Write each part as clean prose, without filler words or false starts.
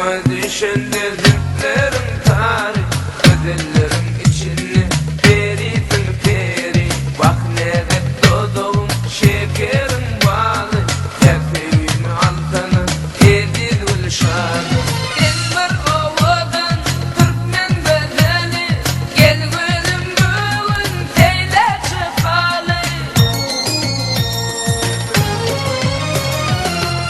Aklıma düşen dediklerim tarih, ödüllerim içini perisin peri. Bak ne de doğdum şekerim bağlı, yakayım altını edil gülşanı. Elmer ovadan Türkmen bedeli, gel gülüm bugün teyle çıkalı.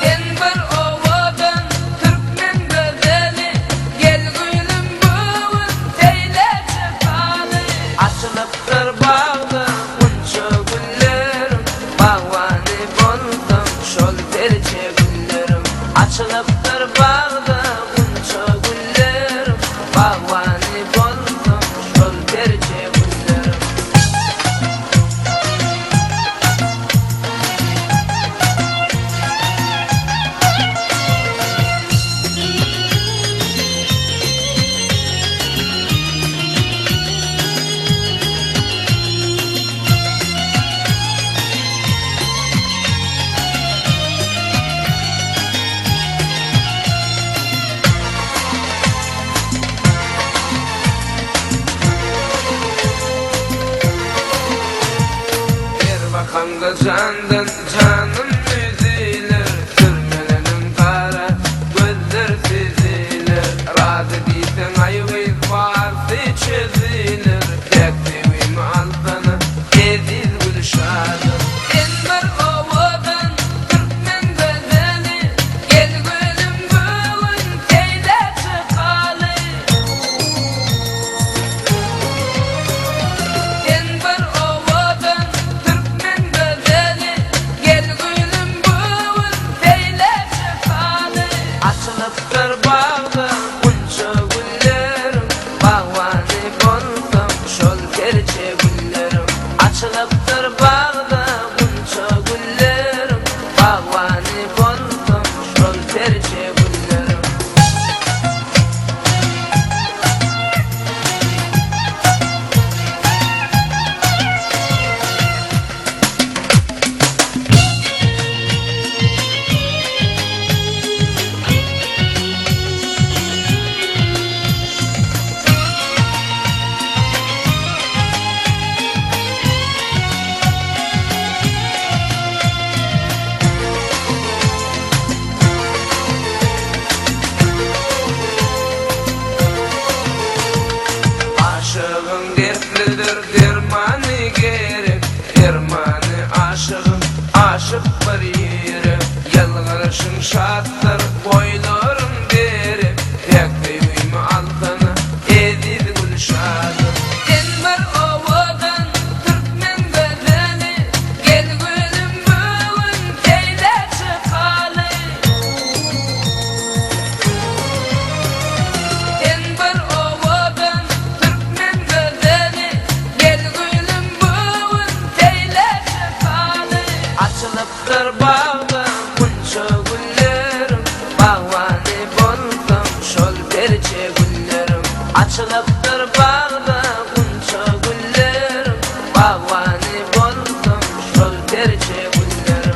Elmer ovadan Türkmen bedeli, gel gülüm bugün teyle çıkalı. Açılıptır bağda bunca güllerim, bağvani buldum şol tercih güllerim. Açılıptır bağda bunca güllerim, bağvani buldum şol tercih güllerim. Erbakan'da candan canım üzülür, sürmelenin kara gözler süzülür. Razı değilsen ayvayız bazı çözülür, tek sevim altını edil gülşanı. Enver ovadan Türkmen bedeli, gel gülüm bugün teyle çıkalı. Enver ovadan Türkmen bedeli, gel gülüm bugün teyle çıkalı. Açılıptır bağda bunca güllerim, bağvani buldum şol tercih güllerim. Açılıptır bağda bunca güllerim, bağvani buldum şol tercih güllerim. Aşığım dertlidir, dermanı gerek, dermanı aşığım, aşık bir yere. Yalvarışım şarttır, boylarım derim, tek sevim altını edil gülşanı. Enver ovadan Türkmen bedeli, gel gülüm bugün teyle çıkalı. Enver ovadan Türkmen bedeli, gel gülüm bugün teyle çıkalı. Açılıptır bağda bunca güllerim, bağvani buldum şol tercih güllerim. Açılıptır bağda bunca güllerim, bağvani buldum şol tercih güllerim.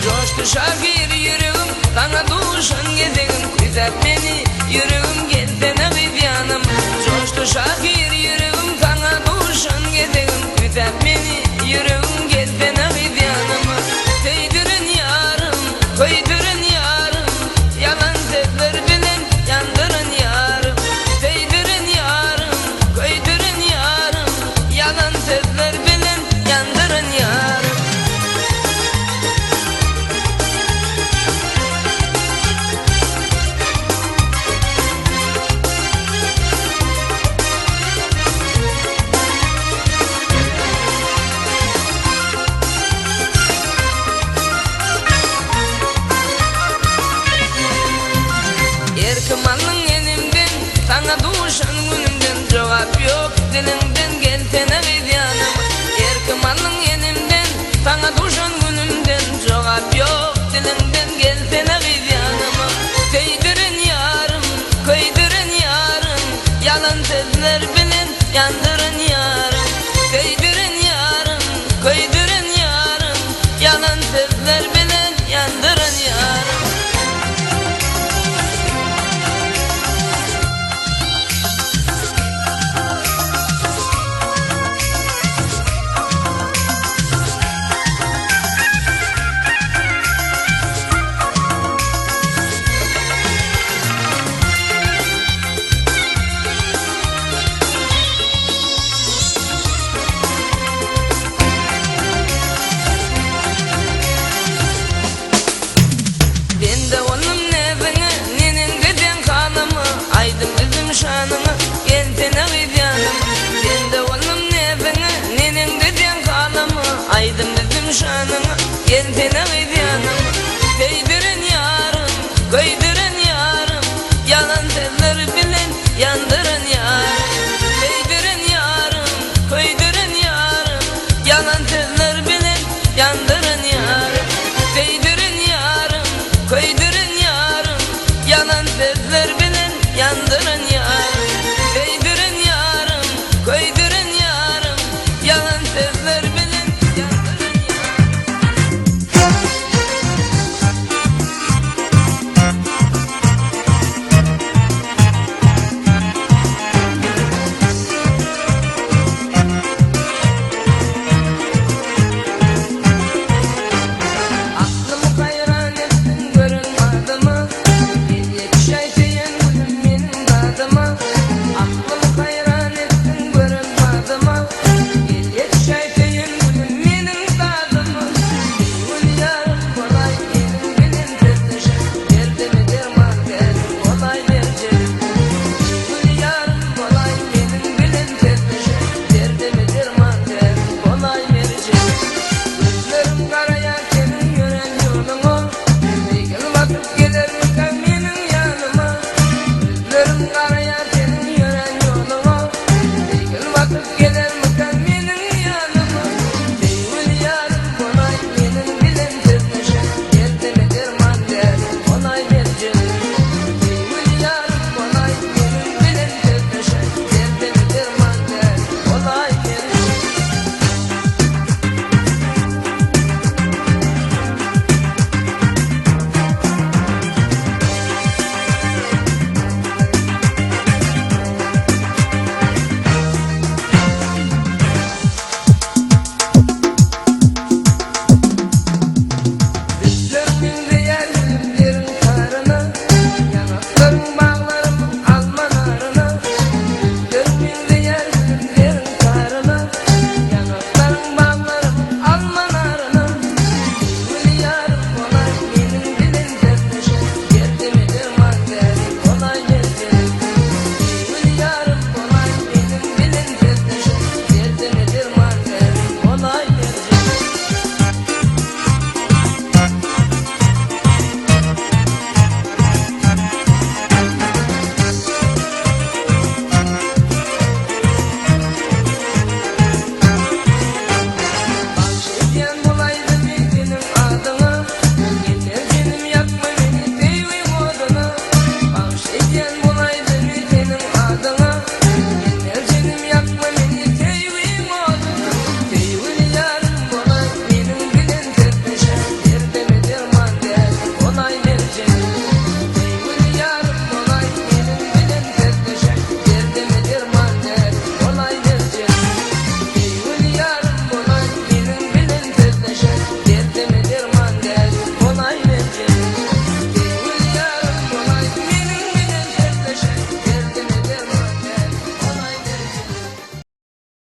Coştu şakir yüreğim, sana duşan gezerim, güzel beni yüreğim gelsene bir yanım. Coştu şakir yüreğim, sana duşan gezerim, güzel beni yüreğim gelsene bir yanım. Değdirin yarım, koydurun yarım, yalan sözler bilen yandırın yarım. Değdirin yarım, koydurun yarım, yalan sözler bilen yandırın yarım. dilingden geltene gidyanım. Erkimanның enimden, taňa duşan günümden, jogap yok dilingden geltene gidyanım. Köýdiren yarım, köýdiren yarım, yalan sözler bilen yandyran yarım. Köýdiren yarım, köýdiren yarım, yalan sözler bilen yandyran yarım. Bende oğlum nebine, nenin giden kanımı, aydın bizim şanını, geltene gidyanım. Bende oğlum nebine, nenin giden kanımı, aydın bizim şanını, geltene gidyanım.